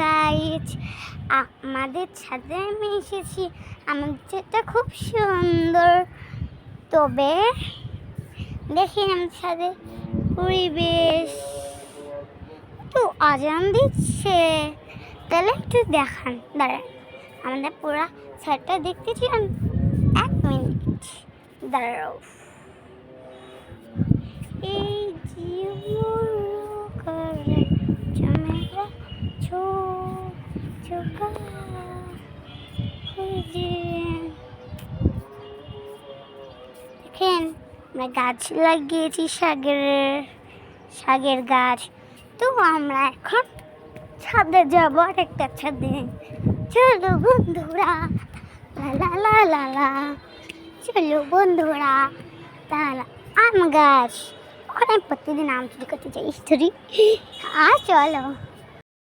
Guys, আমাদের ছাদে আমি এসেছি। আমাদের ছাদটা খুব সুন্দর। তবে দেখি আমাদের ছাদে পরিবেশ তো আজান দিচ্ছে, তাহলে একটু দেখান। দাঁড়ান, আমাদের পুরো ছাদটা দেখতে চান? 1 মিনিট দাঁড়াও। এই জীবন করে চমেরা ছোকা দেখেন, আমরা গাছ লাগিয়েছি, শাকের গাছ। তো আমরা এখন ছাদে যাবো, আরেকটা ছাদে। চলো বন্ধুরা, লা লা লা লা, চলো বন্ধুরা। তাহলে আম গাছ, ওখানে প্রতিদিন আম চুরি করতে চাই। চলো।